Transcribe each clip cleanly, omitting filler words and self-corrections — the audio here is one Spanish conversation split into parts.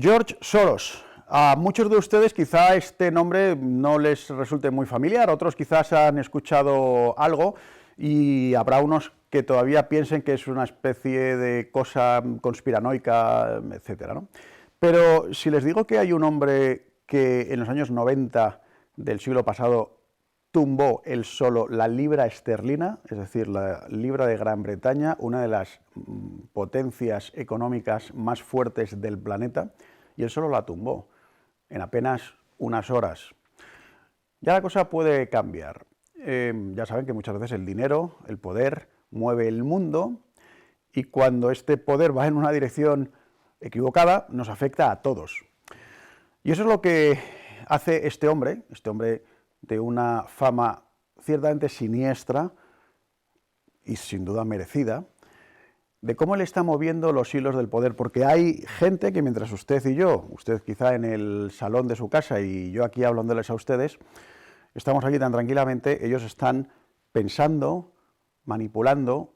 George Soros. A muchos de ustedes quizá este nombre no les resulte muy familiar, otros quizás han escuchado algo y habrá unos que todavía piensen que es una especie de cosa conspiranoica, etcétera, ¿no? Pero si les digo que hay un hombre que en los años 90 del siglo pasado tumbó él solo la libra esterlina, es decir, la libra de Gran Bretaña, una de las potencias económicas más fuertes del planeta, y él solo la tumbó en apenas unas horas. Ya la cosa puede cambiar. Ya saben que muchas veces el dinero, el poder, mueve el mundo, y cuando este poder va en una dirección equivocada, nos afecta a todos. Y eso es lo que hace este hombre de una fama ciertamente siniestra y sin duda merecida, de cómo él está moviendo los hilos del poder, porque hay gente que mientras usted y yo, usted quizá en el salón de su casa y yo aquí hablándoles a ustedes, estamos aquí tan tranquilamente, ellos están pensando, manipulando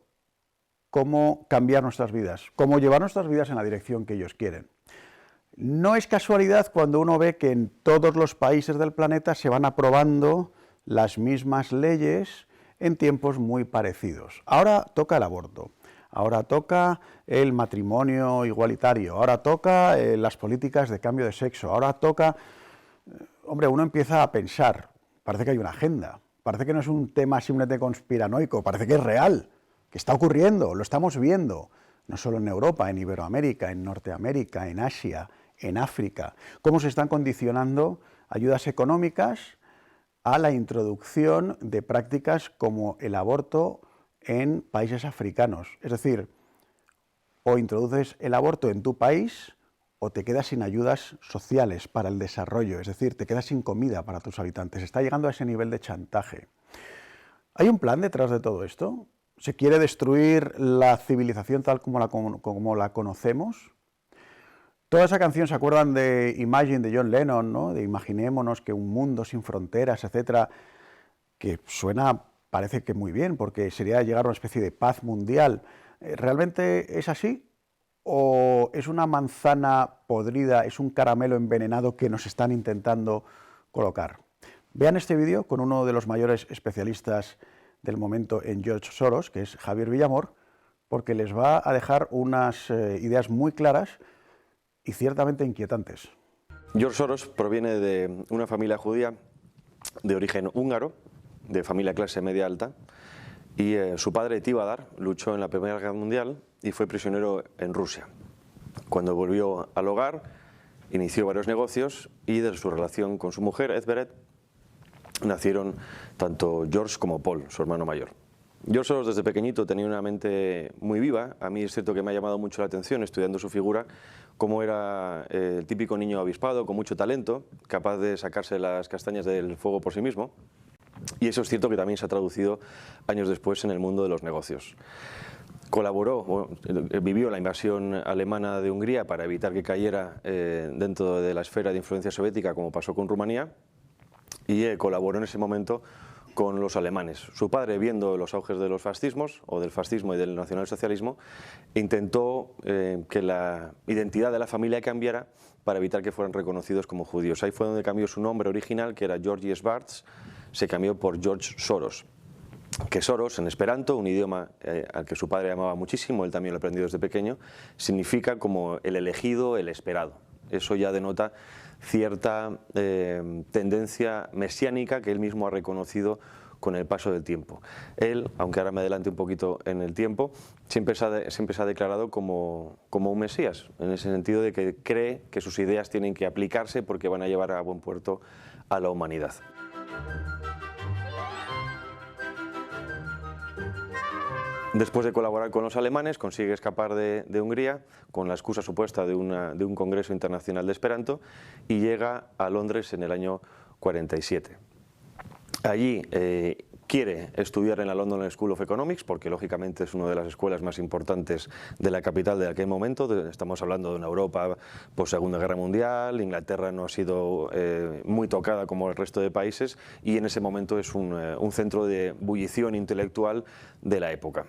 cómo cambiar nuestras vidas, cómo llevar nuestras vidas en la dirección que ellos quieren. No es casualidad cuando uno ve que en todos los países del planeta se van aprobando las mismas leyes en tiempos muy parecidos. Ahora toca el aborto, ahora toca el matrimonio igualitario, ahora toca las políticas de cambio de sexo, ahora toca... Hombre, uno empieza a pensar, parece que hay una agenda, parece que no es un tema simplemente conspiranoico, parece que es real, que está ocurriendo, lo estamos viendo, no solo en Europa, en Iberoamérica, en Norteamérica, en Asia, en África, cómo se están condicionando ayudas económicas a la introducción de prácticas como el aborto en países africanos. Es decir, o introduces el aborto en tu país o te quedas sin ayudas sociales para el desarrollo, es decir, te quedas sin comida para tus habitantes. Está llegando a ese nivel de chantaje. ¿Hay un plan detrás de todo esto? ¿Se quiere destruir la civilización tal como la conocemos? Toda esa canción, ¿se acuerdan de Imagine de John Lennon, ¿no? De imaginémonos que un mundo sin fronteras, etcétera, que suena, parece que muy bien, porque sería llegar a una especie de paz mundial. ¿Realmente es así? ¿O es una manzana podrida, es un caramelo envenenado que nos están intentando colocar? Vean este vídeo con uno de los mayores especialistas del momento en George Soros, que es Javier Villamor, porque les va a dejar unas ideas muy claras y ciertamente inquietantes. George Soros proviene de una familia judía de origen húngaro, de familia clase media alta, y su padre Tivadar luchó en la Primera Guerra Mundial y fue prisionero en Rusia. Cuando volvió al hogar, inició varios negocios y de su relación con su mujer, Edberet, nacieron tanto George como Paul, su hermano mayor. George Soros desde pequeñito tenía una mente muy viva. A mí es cierto que me ha llamado mucho la atención estudiando su figura, cómo era el típico niño avispado, con mucho talento, capaz de sacarse las castañas del fuego por sí mismo. Y eso es cierto que también se ha traducido años después en el mundo de los negocios. Vivió la invasión alemana de Hungría para evitar que cayera dentro de la esfera de influencia soviética, como pasó con Rumanía, y colaboró en ese momento con los alemanes. Su padre, viendo los auges de los fascismos, o del fascismo y del nacionalsocialismo, intentó que la identidad de la familia cambiara para evitar que fueran reconocidos como judíos. Ahí fue donde cambió su nombre original, que era Georgi Schwartz, se cambió por George Soros. Que Soros, en esperanto, un idioma al que su padre amaba muchísimo, él también lo aprendió desde pequeño, significa como el elegido, el esperado. Eso ya denota cierta tendencia mesiánica que él mismo ha reconocido con el paso del tiempo. Él, aunque ahora me adelante un poquito en el tiempo, siempre se ha declarado como un mesías, en ese sentido de que cree que sus ideas tienen que aplicarse porque van a llevar a buen puerto a la humanidad. Después de colaborar con los alemanes, consigue escapar de Hungría con la excusa supuesta de un congreso internacional de Esperanto y llega a Londres en el año 47. Allí quiere estudiar en la London School of Economics porque lógicamente es una de las escuelas más importantes de la capital de aquel momento. Estamos hablando de una Europa post Segunda Guerra Mundial, Inglaterra no ha sido muy tocada como el resto de países y en ese momento es un centro de ebullición intelectual de la época.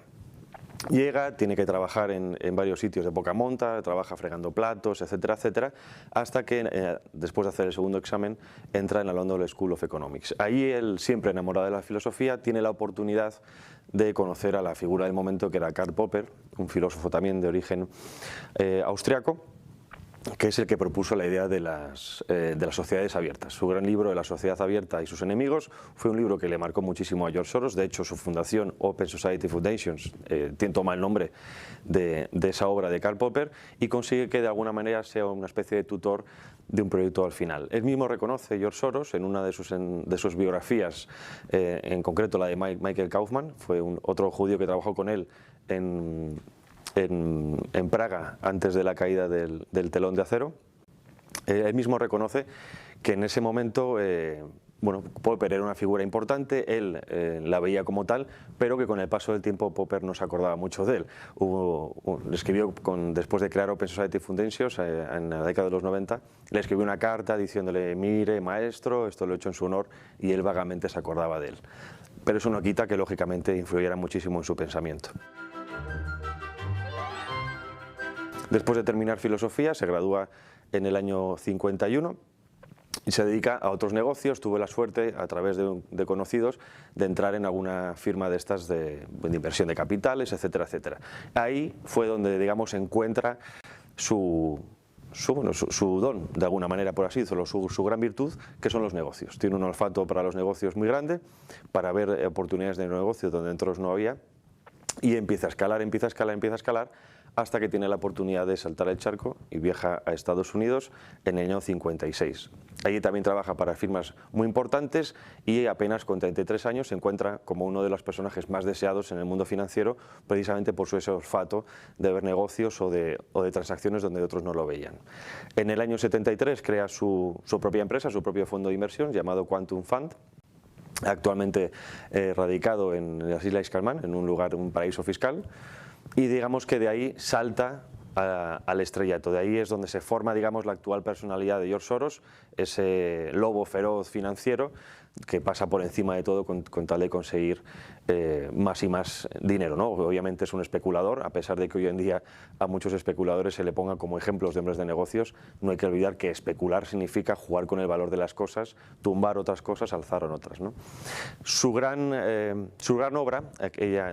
Llega, tiene que trabajar en varios sitios de poca monta, trabaja fregando platos, etcétera, etcétera, hasta que después de hacer el segundo examen entra en la London School of Economics. Ahí él, siempre enamorado de la filosofía, tiene la oportunidad de conocer a la figura del momento, que era Karl Popper, un filósofo también de origen austriaco, que es el que propuso la idea de las sociedades abiertas. Su gran libro, La sociedad abierta y sus enemigos, fue un libro que le marcó muchísimo a George Soros. De hecho, su fundación, Open Society Foundations, toma el nombre de esa obra de Karl Popper, y consigue que de alguna manera sea una especie de tutor de un proyecto al final. Él mismo reconoce, George Soros, en una de sus biografías, en concreto la de Michael Kaufman, fue otro judío que trabajó con él en Praga antes de la caída del telón de acero. Él mismo reconoce que en ese momento bueno, Popper era una figura importante, él la veía como tal, pero que con el paso del tiempo Popper no se acordaba mucho de él. Le escribió, después de crear Open Society Foundations en la década de los 90, le escribió una carta diciéndole: mire, maestro, esto lo he hecho en su honor, y él vagamente se acordaba de él. Pero eso no quita que lógicamente influyera muchísimo en su pensamiento. Después de terminar filosofía, se gradúa en el año 51 y se dedica a otros negocios. Tuve la suerte, a través de conocidos, de entrar en alguna firma de estas de inversión de capitales, etcétera, etcétera. Ahí fue donde, digamos, encuentra su don, de alguna manera, por así decirlo, su gran virtud, que son los negocios. Tiene un olfato para los negocios muy grande, para ver oportunidades de negocio donde otros no había, y empieza a escalar, empieza a escalar, empieza a escalar, hasta que tiene la oportunidad de saltar el charco y viaja a Estados Unidos en el año 56. Allí también trabaja para firmas muy importantes y apenas con 33 años se encuentra como uno de los personajes más deseados en el mundo financiero, precisamente por ese olfato de ver negocios o de transacciones donde otros no lo veían. En el año 73 crea su propia empresa, su propio fondo de inversión llamado Quantum Fund, actualmente radicado en las Islas Caimán, en un paraíso fiscal. Y digamos que de ahí salta al estrellato. De ahí es donde se forma, digamos, la actual personalidad de George Soros, ese lobo feroz financiero que pasa por encima de todo con tal de conseguir más y más dinero, ¿no? Obviamente es un especulador, a pesar de que hoy en día a muchos especuladores se le ponga como ejemplos de hombres de negocios. No hay que olvidar que especular significa jugar con el valor de las cosas, tumbar otras cosas, alzar en otras, ¿no? Su gran obra,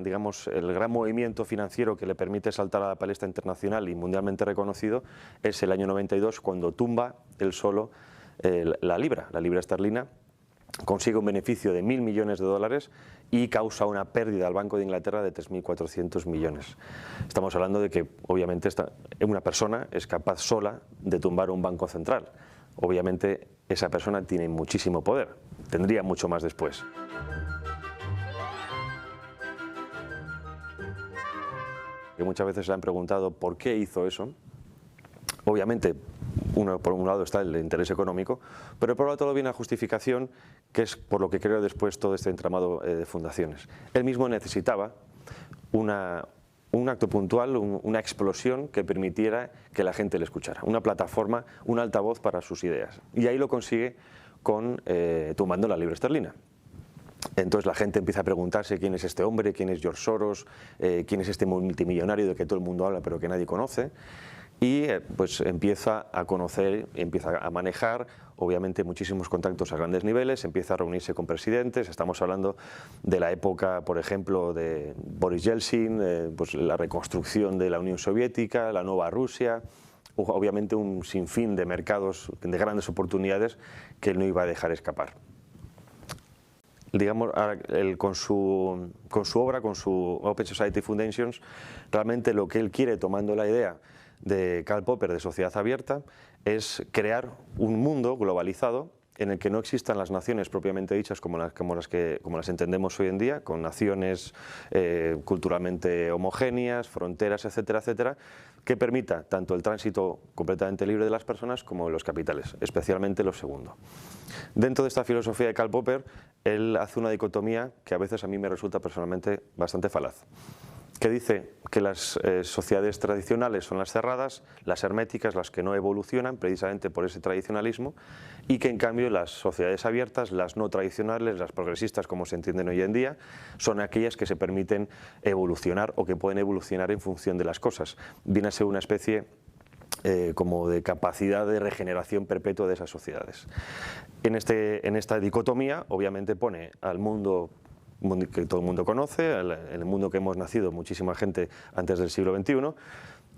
digamos, el gran movimiento financiero que le permite saltar a la palestra internacional y mundialmente reconocido, es el año 92, cuando tumba él solo la libra esterlina, consigue un beneficio de 1.000 millones de dólares y causa una pérdida al Banco de Inglaterra de 3.400 millones. Estamos hablando de que obviamente una persona es capaz sola de tumbar un banco central. Obviamente esa persona tiene muchísimo poder, tendría mucho más después. Que muchas veces le han preguntado por qué hizo eso. Obviamente, por un lado está el interés económico, pero por otro lado viene la justificación, que es por lo que creó después todo este entramado de fundaciones. Él mismo necesitaba un acto puntual, una explosión que permitiera que la gente le escuchara, una plataforma, un altavoz para sus ideas. Y ahí lo consigue tumbando la libra esterlina. Entonces la gente empieza a preguntarse quién es este hombre, quién es George Soros, quién es este multimillonario de que todo el mundo habla pero que nadie conoce. Y pues empieza a conocer, empieza a manejar, obviamente, muchísimos contactos a grandes niveles, empieza a reunirse con presidentes. Estamos hablando de la época, por ejemplo, de Boris Yeltsin, pues la reconstrucción de la Unión Soviética, la nueva Rusia, obviamente un sinfín de mercados, de grandes oportunidades que él no iba a dejar escapar. Digamos, con su obra, con su Open Society Foundations, realmente lo que él quiere, tomando la idea de Karl Popper de sociedad abierta, es crear un mundo globalizado en el que no existan las naciones propiamente dichas como las entendemos hoy en día, con naciones culturalmente homogéneas, fronteras, etcétera, etcétera, que permita tanto el tránsito completamente libre de las personas como los capitales, especialmente lo segundo. Dentro de esta filosofía de Karl Popper, él hace una dicotomía que a veces a mí me resulta personalmente bastante falaz. que dice que las sociedades tradicionales son las cerradas, las herméticas, las que no evolucionan precisamente por ese tradicionalismo, y que en cambio las sociedades abiertas, las no tradicionales, las progresistas como se entienden hoy en día, son aquellas que se permiten evolucionar o que pueden evolucionar en función de las cosas. Viene a ser una especie como de capacidad de regeneración perpetua de esas sociedades. En esta dicotomía obviamente pone al mundo que todo el mundo conoce, el mundo que hemos nacido muchísima gente antes del siglo XXI,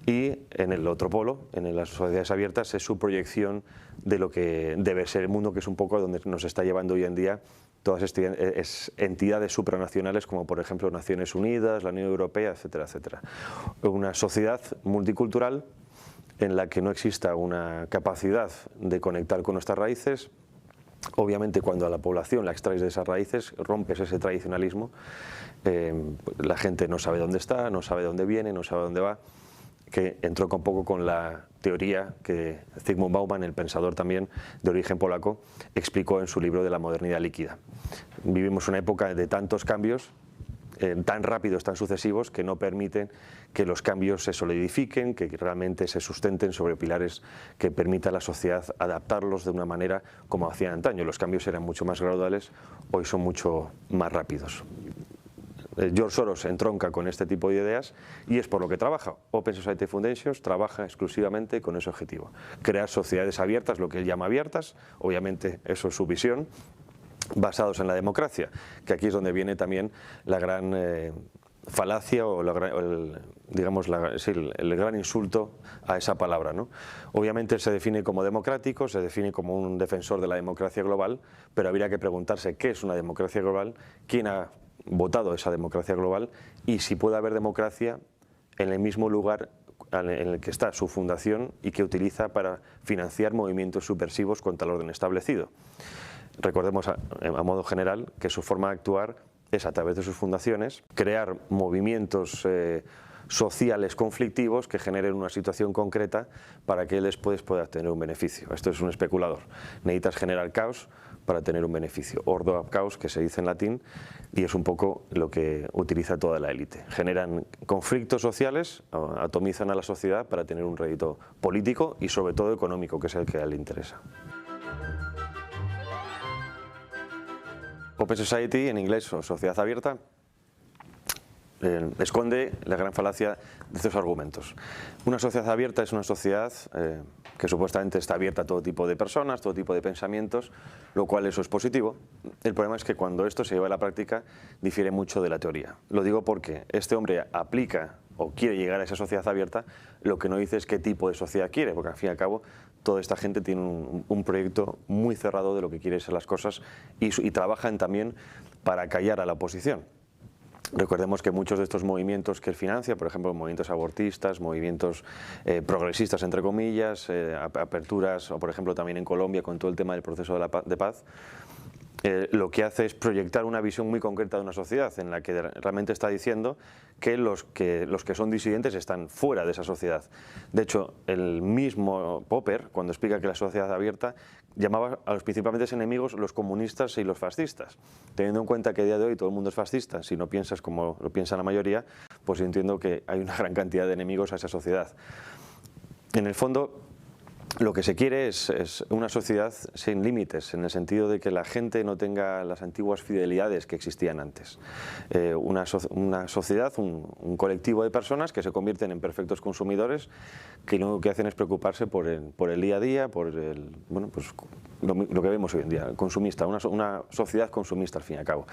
y en el otro polo, en las sociedades abiertas, es su proyección de lo que debe ser el mundo, que es un poco donde nos está llevando hoy en día todas estas entidades supranacionales, como por ejemplo Naciones Unidas, la Unión Europea, etcétera, etcétera. Una sociedad multicultural en la que no exista una capacidad de conectar con nuestras raíces. Obviamente cuando a la población la extraes de esas raíces, rompes ese tradicionalismo, la gente no sabe dónde está, no sabe dónde viene, no sabe dónde va, que entró un poco con la teoría que Zygmunt Bauman, el pensador también de origen polaco, explicó en su libro de la modernidad líquida. Vivimos una época de tantos cambios, tan rápidos, tan sucesivos, que no permiten que los cambios se solidifiquen, que realmente se sustenten sobre pilares que permita a la sociedad adaptarlos de una manera como hacían antaño. Los cambios eran mucho más graduales, hoy son mucho más rápidos. George Soros entronca con este tipo de ideas y es por lo que trabaja. Open Society Foundations trabaja exclusivamente con ese objetivo. Crear sociedades abiertas, lo que él llama abiertas, obviamente eso es su visión, basados en la democracia, que aquí es donde viene también la gran falacia o el gran insulto a esa palabra, ¿no? Obviamente se define como democrático, se define como un defensor de la democracia global, pero habría que preguntarse qué es una democracia global, quién ha votado esa democracia global y si puede haber democracia en el mismo lugar en el que está su fundación y que utiliza para financiar movimientos subversivos contra el orden establecido. Recordemos a modo general que su forma de actuar es a través de sus fundaciones crear movimientos sociales conflictivos que generen una situación concreta para que él después pueda tener un beneficio. Esto es un especulador. Necesitas generar caos para tener un beneficio. Ordo ab caos, que se dice en latín, y es un poco lo que utiliza toda la élite. Generan conflictos sociales, atomizan a la sociedad para tener un rédito político y sobre todo económico, que es el que a él le interesa. Open Society, en inglés, o sociedad abierta, esconde la gran falacia de estos argumentos. Una sociedad abierta es una sociedad que supuestamente está abierta a todo tipo de personas, todo tipo de pensamientos, lo cual eso es positivo. El problema es que cuando esto se lleva a la práctica difiere mucho de la teoría. Lo digo porque este hombre aplica o quiere llegar a esa sociedad abierta, lo que no dice es qué tipo de sociedad quiere, porque al fin y al cabo toda esta gente tiene un proyecto muy cerrado de lo que quieren ser las cosas y trabajan también para callar a la oposición. Recordemos que muchos de estos movimientos que él financia, por ejemplo, movimientos abortistas, movimientos progresistas, entre comillas, aperturas, o por ejemplo también en Colombia con todo el tema del proceso de paz, lo que hace es proyectar una visión muy concreta de una sociedad en la que realmente está diciendo que los que son disidentes están fuera de esa sociedad. De hecho, el mismo Popper, cuando explica que la sociedad abierta, llamaba a los principales enemigos los comunistas y los fascistas. Teniendo en cuenta que a día de hoy todo el mundo es fascista, si no piensas como lo piensa la mayoría, pues yo entiendo que hay una gran cantidad de enemigos a esa sociedad. En el fondo, lo que se quiere es una sociedad sin límites, en el sentido de que la gente no tenga las antiguas fidelidades que existían antes. Una sociedad, un colectivo de personas que se convierten en perfectos consumidores, que lo que hacen es preocuparse por el día a día, por lo que vemos hoy en día, consumista, una sociedad consumista al fin y al cabo.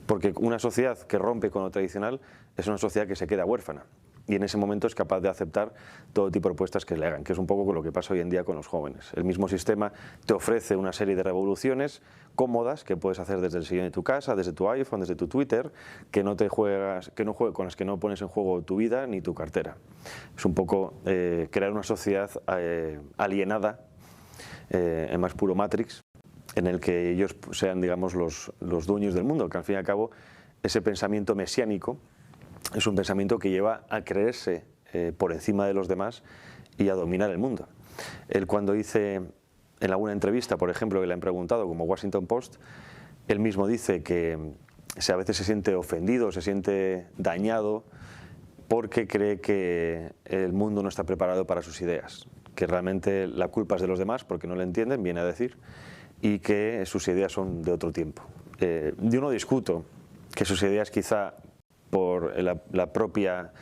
Porque una sociedad que rompe con lo tradicional es una sociedad que se queda huérfana. Y en ese momento es capaz de aceptar todo tipo de propuestas que le hagan, que es un poco lo que pasa hoy en día con los jóvenes. El mismo sistema te ofrece una serie de revoluciones cómodas que puedes hacer desde el sillón de tu casa, desde tu iPhone, desde tu Twitter, con las que no pones en juego tu vida ni tu cartera. Es un poco crear una sociedad alienada, en más puro Matrix, en el que ellos sean, digamos, los dueños del mundo, que al fin y al cabo ese pensamiento mesiánico es un pensamiento que lleva a creerse por encima de los demás y a dominar el mundo. Él cuando dice en alguna entrevista, por ejemplo, que le han preguntado, como Washington Post, él mismo dice que a veces se siente ofendido, se siente dañado porque cree que el mundo no está preparado para sus ideas, que realmente la culpa es de los demás porque no le entienden, viene a decir, y que sus ideas son de otro tiempo. Yo no discuto que sus ideas quizá por la propia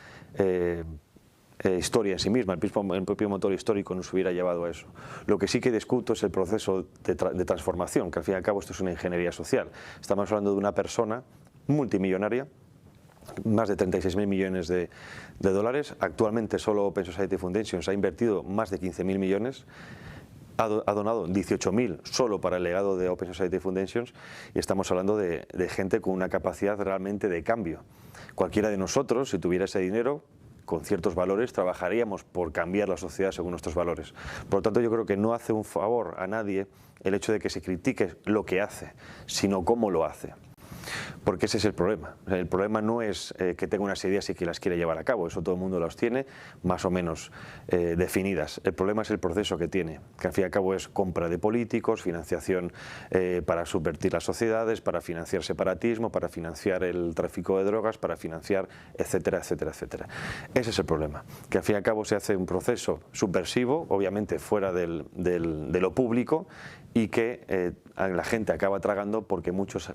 historia en sí misma, el propio motor histórico nos hubiera llevado a eso. Lo que sí que discuto es el proceso de transformación, que al fin y al cabo esto es una ingeniería social. Estamos hablando de una persona multimillonaria, más de 36.000 millones de dólares. Actualmente solo Open Society Foundations ha invertido más de 15.000 millones, ha donado 18.000 solo para el legado de Open Society Foundations, y estamos hablando de gente con una capacidad realmente de cambio. Cualquiera de nosotros, si tuviera ese dinero, con ciertos valores, trabajaríamos por cambiar la sociedad según nuestros valores. Por lo tanto, yo creo que no hace un favor a nadie el hecho de que se critique lo que hace, sino cómo lo hace. Porque ese es el problema. El problema no es que tenga unas ideas y que las quiere llevar a cabo, eso todo el mundo las tiene más o menos definidas. El problema es el proceso que tiene, que al fin y al cabo es compra de políticos, financiación para subvertir las sociedades, para financiar separatismo, para financiar el tráfico de drogas, para financiar, etcétera, etcétera, etcétera. Ese es el problema, que al fin y al cabo se hace un proceso subversivo, obviamente fuera de lo público, y que la gente acaba tragando porque muchos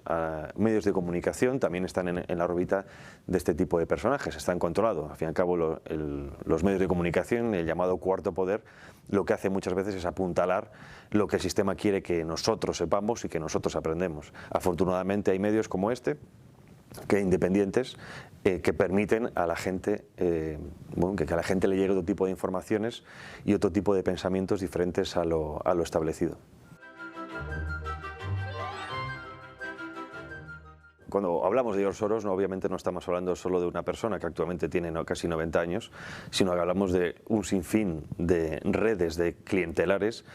medios de comunicación también están en la órbita de este tipo de personajes, están controlados. Al fin y al cabo los medios de comunicación, el llamado cuarto poder, lo que hace muchas veces es apuntalar lo que el sistema quiere que nosotros sepamos y que nosotros aprendemos. Afortunadamente hay medios como este, que independientes, que permiten a la gente, bueno, que a la gente le llegue otro tipo de informaciones y otro tipo de pensamientos diferentes a lo establecido. Cuando hablamos de George Soros, obviamente no estamos hablando solo de una persona que actualmente tiene casi 90 años, sino que hablamos de un sinfín de redes de clientelares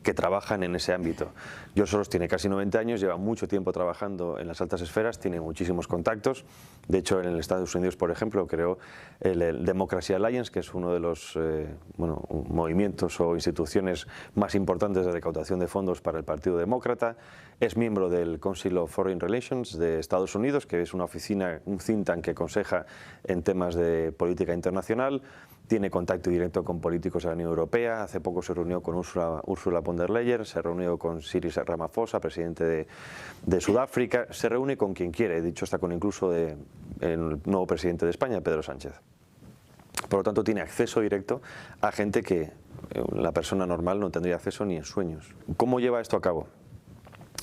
que trabajan en ese ámbito. George Soros tiene casi 90 años, lleva mucho tiempo trabajando en las altas esferas, tiene muchísimos contactos. De hecho, en los Estados Unidos, por ejemplo, creó el Democracy Alliance, que es uno de los movimientos o instituciones más importantes de recaudación de fondos para el Partido Demócrata. Es miembro del Council of Foreign Relations de Estados Unidos, que es una oficina, un think tank que aconseja en temas de política internacional. Tiene contacto directo con políticos de la Unión Europea. Hace poco se reunió con Ursula von der Leyen, se reunió con Cyril Ramaphosa, presidente de Sudáfrica. Se reúne con quien quiere, de hecho está con incluso el nuevo presidente de España, Pedro Sánchez. Por lo tanto, tiene acceso directo a gente que la persona normal no tendría acceso ni en sueños. ¿Cómo lleva esto a cabo?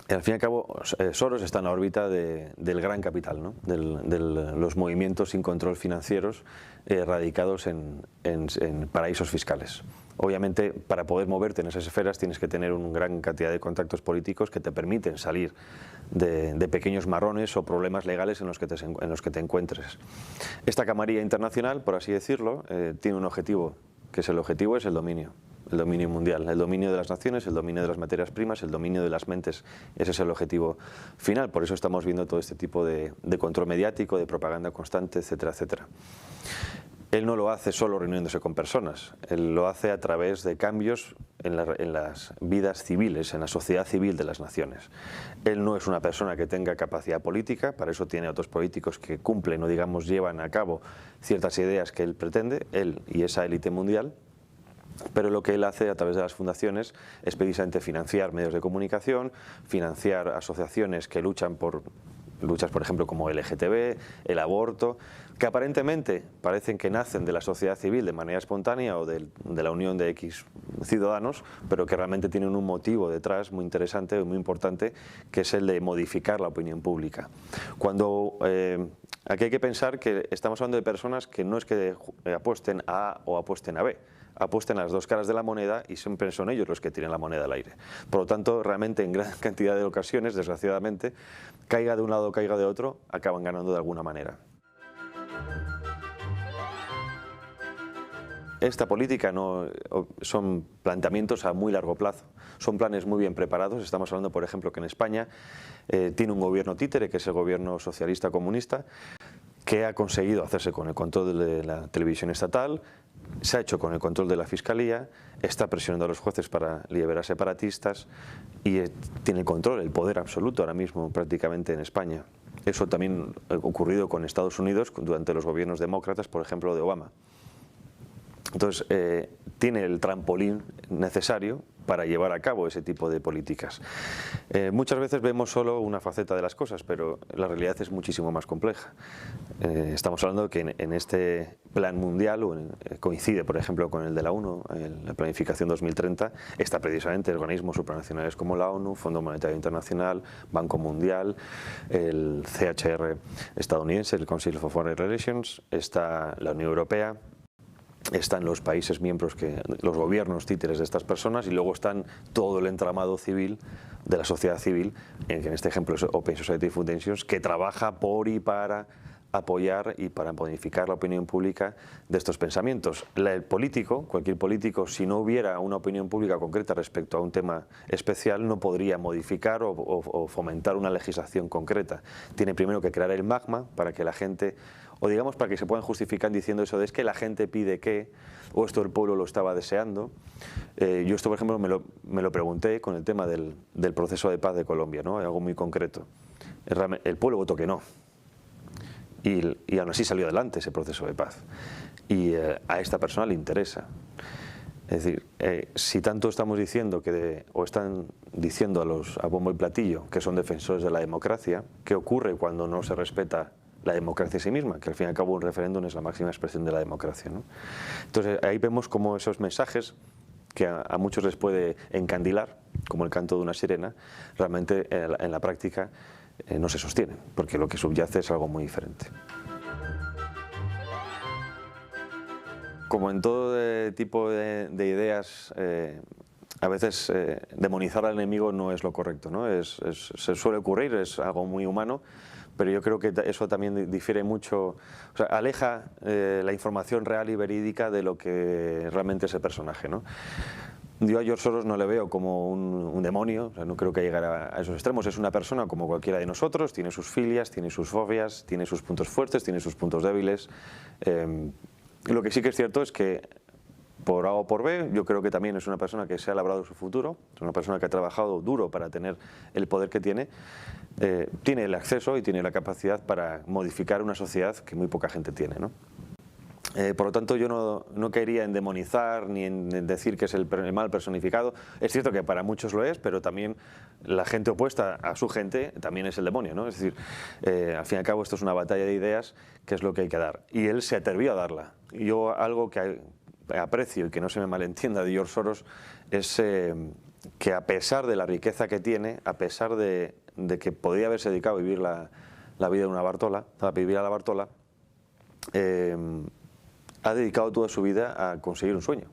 Al fin y al cabo, Soros está en la órbita del gran capital, ¿no? de los movimientos sin control financieros radicados en paraísos fiscales. Obviamente, para poder moverte en esas esferas tienes que tener una gran cantidad de contactos políticos que te permiten salir de pequeños marrones o problemas legales en los que te encuentres. Esta camarilla internacional, por así decirlo, tiene un objetivo, que es el dominio. El dominio mundial, el dominio de las naciones, el dominio de las materias primas, el dominio de las mentes. Ese es el objetivo final, por eso estamos viendo todo este tipo de control mediático, de propaganda constante, etcétera, etcétera. Él no lo hace solo reuniéndose con personas, él lo hace a través de cambios en las vidas civiles, en la sociedad civil de las naciones. Él no es una persona que tenga capacidad política, para eso tiene otros políticos que cumplen o digamos llevan a cabo ciertas ideas que él pretende, él y esa élite mundial. Pero lo que él hace a través de las fundaciones es precisamente financiar medios de comunicación, financiar asociaciones que luchan por ejemplo como LGTB, el aborto, que aparentemente parecen que nacen de la sociedad civil de manera espontánea o de la unión de X ciudadanos, pero que realmente tienen un motivo detrás muy interesante y muy importante, que es el de modificar la opinión pública. Aquí hay que pensar que estamos hablando de personas que no es que apuesten a A o apuesten a B, apuesten a las dos caras de la moneda y siempre son ellos los que tiran la moneda al aire. Por lo tanto, realmente en gran cantidad de ocasiones, desgraciadamente, caiga de un lado o caiga de otro, acaban ganando de alguna manera. Esta política no son planteamientos a muy largo plazo, son planes muy bien preparados. Estamos hablando, por ejemplo, que en España tiene un gobierno títere, que es el gobierno socialista comunista, que ha conseguido hacerse con el control de la televisión estatal, se ha hecho con el control de la Fiscalía, está presionando a los jueces para liberar separatistas y tiene el control, el poder absoluto ahora mismo prácticamente en España. Eso también ha ocurrido con Estados Unidos durante los gobiernos demócratas, por ejemplo, de Obama. Entonces, tiene el trampolín necesario para llevar a cabo ese tipo de políticas. Muchas veces vemos solo una faceta de las cosas, pero la realidad es muchísimo más compleja. Estamos hablando de que en este plan mundial, coincide por ejemplo con el de la ONU, la planificación 2030, está precisamente organismos supranacionales como la ONU, Fondo Monetario Internacional, Banco Mundial, el CHR estadounidense, el Council for Foreign Relations, está la Unión Europea, están los países miembros, los gobiernos títeres de estas personas, y luego están todo el entramado civil de la sociedad civil, que en este ejemplo es Open Society Foundations, que trabaja por y para apoyar y para modificar la opinión pública de estos pensamientos. El político, cualquier político, si no hubiera una opinión pública concreta respecto a un tema especial, no podría modificar o fomentar una legislación concreta. Tiene primero que crear el magma para que la gente, o digamos para que se puedan justificar diciendo eso de es que la gente pide que, o esto el pueblo lo estaba deseando. Yo esto, por ejemplo, me lo pregunté con el tema del proceso de paz de Colombia, ¿no? Algo muy concreto. El pueblo votó que no. Y aún así salió adelante ese proceso de paz. Y a esta persona le interesa. Es decir, si tanto estamos diciendo o están diciendo a bombo y platillo que son defensores de la democracia, ¿qué ocurre cuando no se respeta la democracia en sí misma? Que al fin y al cabo un referéndum es la máxima expresión de la democracia, ¿no? Entonces ahí vemos cómo esos mensajes que a muchos les puede encandilar, como el canto de una sirena, realmente en la práctica no se sostienen, porque lo que subyace es algo muy diferente. Como en todo tipo de ideas, a veces demonizar al enemigo no es lo correcto, ¿no? Se suele ocurrir, es algo muy humano, pero yo creo que eso también difiere mucho, o sea, aleja la información real y verídica de lo que realmente es el personaje, ¿no? Yo a George Soros no le veo como un demonio, o sea, no creo que llegara a esos extremos. Es una persona como cualquiera de nosotros, tiene sus filias, tiene sus fobias, tiene sus puntos fuertes, tiene sus puntos débiles. Lo que sí que es cierto es que, por A o por B, yo creo que también es una persona que se ha labrado su futuro, es una persona que ha trabajado duro para tener el poder que tiene el acceso y tiene la capacidad para modificar una sociedad que muy poca gente tiene, ¿no? Por lo tanto, yo no caería en demonizar ni en decir que es el mal personificado. Es cierto que para muchos lo es, pero también la gente opuesta a su gente también es el demonio, ¿no? Es decir, al fin y al cabo esto es una batalla de ideas, que es lo que hay que dar. Y él se atrevió a darla. Y yo algo que aprecio y que no se me malentienda de George Soros es que a pesar de la riqueza que tiene, a pesar de que podría haberse dedicado a vivir la vida de una Bartola, a vivir a la Bartola, ha dedicado toda su vida a conseguir un sueño.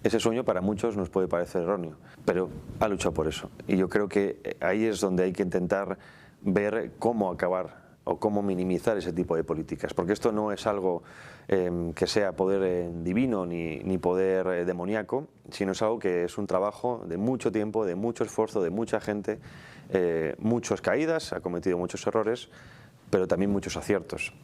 Ese sueño para muchos nos puede parecer erróneo, pero ha luchado por eso. Y yo creo que ahí es donde hay que intentar ver cómo acabar o cómo minimizar ese tipo de políticas, porque esto no es algo que sea poder divino ni poder demoníaco, sino es algo que es un trabajo de mucho tiempo, de mucho esfuerzo, de mucha gente, muchas caídas, ha cometido muchos errores, pero también muchos aciertos.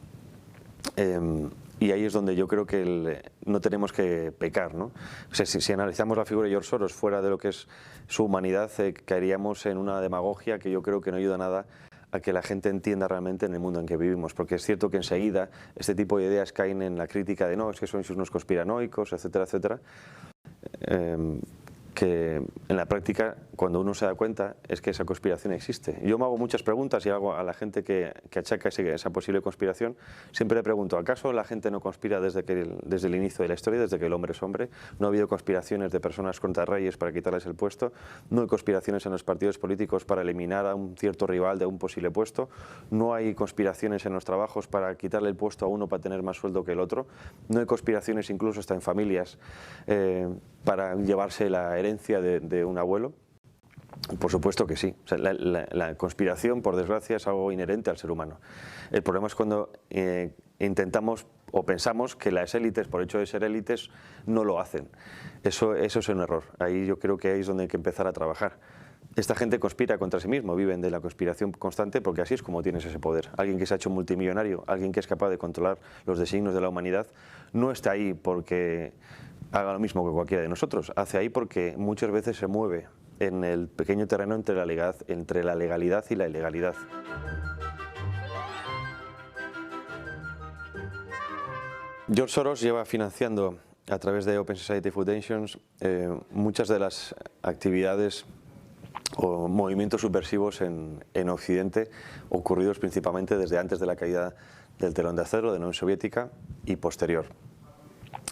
Y ahí es donde yo creo que no tenemos que pecar, ¿no? O sea, si analizamos la figura de George Soros fuera de lo que es su humanidad, caeríamos en una demagogia que yo creo que no ayuda nada a que la gente entienda realmente en el mundo en que vivimos, porque es cierto que enseguida este tipo de ideas caen en la crítica de no, es que son unos conspiranoicos, etcétera, etcétera. Que en la práctica, cuando uno se da cuenta, es que esa conspiración existe. Yo me hago muchas preguntas y hago a la gente que achaca esa posible conspiración, siempre le pregunto, ¿acaso la gente no conspira desde el inicio de la historia, desde que el hombre es hombre? ¿No ha habido conspiraciones de personas contra reyes para quitarles el puesto? ¿No hay conspiraciones en los partidos políticos para eliminar a un cierto rival de un posible puesto? ¿No hay conspiraciones en los trabajos para quitarle el puesto a uno para tener más sueldo que el otro? ¿No hay conspiraciones incluso hasta en familias para llevarse la herencia de un abuelo? Por supuesto que sí. O sea, la conspiración, por desgracia, es algo inherente al ser humano. El problema es cuando intentamos o pensamos que las élites, por hecho de ser élites, no lo hacen. Eso es un error. Ahí yo creo que ahí es donde hay que empezar a trabajar. Esta gente conspira contra sí mismo, viven de la conspiración constante porque así es como tienes ese poder. Alguien que se ha hecho multimillonario, alguien que es capaz de controlar los designios de la humanidad, no está ahí porque haga lo mismo que cualquiera de nosotros, hace ahí porque muchas veces se mueve en el pequeño terreno entre la legalidad y la ilegalidad. George Soros lleva financiando a través de Open Society Foundations muchas de las actividades o movimientos subversivos en Occidente, ocurridos principalmente desde antes de la caída del telón de acero de la Unión Soviética y posterior.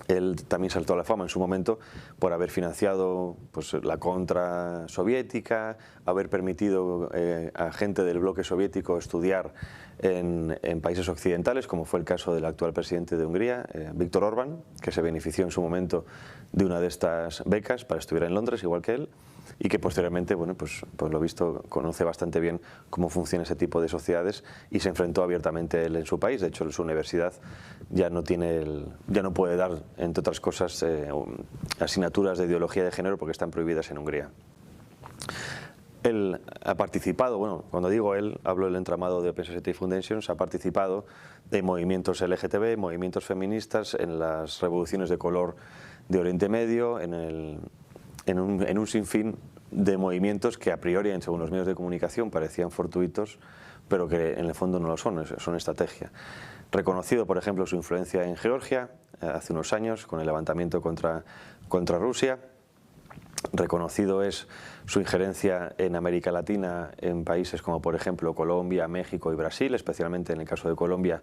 Él también saltó a la fama en su momento por haber financiado pues, la contra soviética, haber permitido a gente del bloque soviético estudiar en países occidentales, como fue el caso del actual presidente de Hungría, Viktor Orbán, que se benefició en su momento de una de estas becas para estudiar en Londres, igual que él, y que posteriormente, bueno, pues lo visto, conoce bastante bien cómo funciona ese tipo de sociedades y se enfrentó abiertamente él en su país. De hecho, en su universidad ya no puede dar, entre otras cosas, asignaturas de ideología de género porque están prohibidas en Hungría. Él ha participado, bueno, cuando digo él, hablo del entramado de Open Society Foundations, ha participado de movimientos LGTB, movimientos feministas, en las revoluciones de color de Oriente Medio, en un sinfín de movimientos que a priori, según los medios de comunicación, parecían fortuitos, pero que en el fondo no lo son, son estrategia. Reconocido, por ejemplo, su influencia en Georgia, hace unos años, con el levantamiento contra Rusia. Reconocido es su injerencia en América Latina, en países como por ejemplo Colombia, México y Brasil, especialmente en el caso de Colombia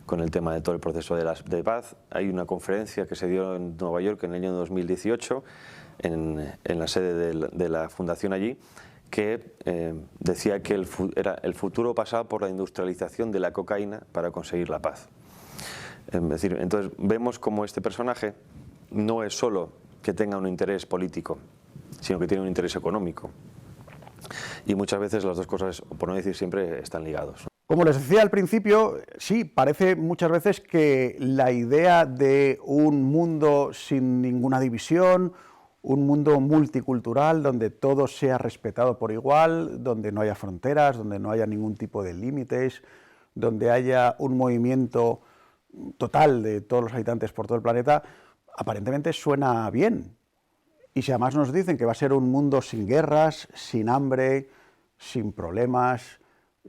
con el tema de todo el proceso de paz. Hay una conferencia que se dio en Nueva York en el año 2018 en la sede de la fundación allí, que decía que el futuro pasaba por la industrialización de la cocaína para conseguir la paz. Es decir, entonces vemos cómo este personaje no es solo que tenga un interés político, sino que tiene un interés económico. Y muchas veces las dos cosas, por no decir siempre, están ligados. Como les decía al principio, sí, parece muchas veces que la idea de un mundo sin ninguna división, un mundo multicultural donde todo sea respetado por igual, donde no haya fronteras, donde no haya ningún tipo de límites, donde haya un movimiento total de todos los habitantes por todo el planeta, aparentemente suena bien. Y si además nos dicen que va a ser un mundo sin guerras, sin hambre, sin problemas,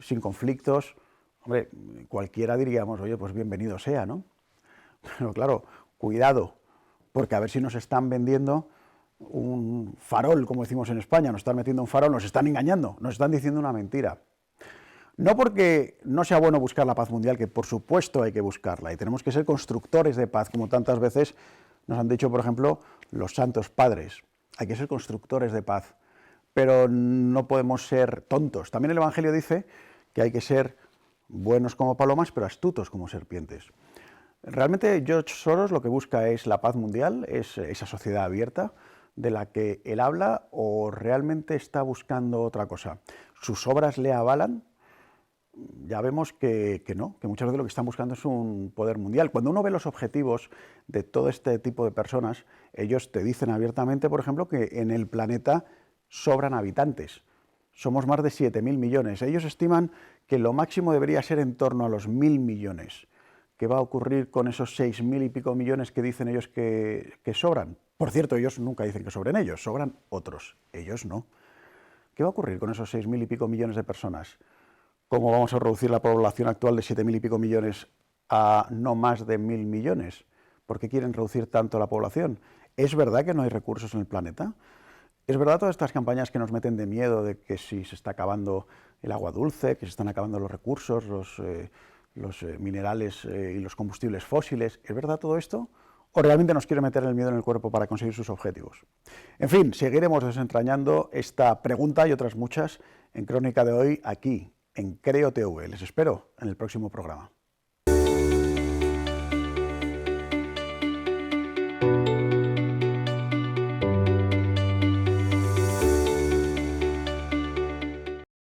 sin conflictos, hombre, cualquiera diríamos, oye, pues bienvenido sea, ¿no? Pero claro, cuidado, porque a ver si nos están vendiendo un farol, como decimos en España, nos están metiendo un farol, nos están engañando, nos están diciendo una mentira. No porque no sea bueno buscar la paz mundial, que por supuesto hay que buscarla, y tenemos que ser constructores de paz, como tantas veces nos han dicho, por ejemplo, los santos padres. Hay que ser constructores de paz, pero no podemos ser tontos. También el Evangelio dice que hay que ser buenos como palomas, pero astutos como serpientes. Realmente George Soros lo que busca es la paz mundial, es esa sociedad abierta de la que él habla, o realmente está buscando otra cosa. ¿Sus obras le avalan? Ya vemos que no, que muchas veces lo que están buscando es un poder mundial. Cuando uno ve los objetivos de todo este tipo de personas, ellos te dicen abiertamente, por ejemplo, que en el planeta sobran habitantes. Somos más de 7.000 millones. Ellos estiman que lo máximo debería ser en torno a los 1.000 millones. ¿Qué va a ocurrir con esos 6.000 y pico millones que dicen ellos que sobran? Por cierto, ellos nunca dicen que sobren ellos, sobran otros, ellos no. ¿Qué va a ocurrir con esos 6.000 y pico millones de personas? ¿Cómo vamos a reducir la población actual de 7.000 y pico millones a no más de 1.000 millones? ¿Por qué quieren reducir tanto la población? ¿Es verdad que no hay recursos en el planeta? ¿Es verdad todas estas campañas que nos meten de miedo de que si se está acabando el agua dulce, que se están acabando los recursos, los minerales y los combustibles fósiles? ¿Es verdad todo esto? ¿O realmente nos quiere meter el miedo en el cuerpo para conseguir sus objetivos? En fin, seguiremos desentrañando esta pregunta y otras muchas en Crónica de Hoy, aquí, en Creo TV. Les espero en el próximo programa.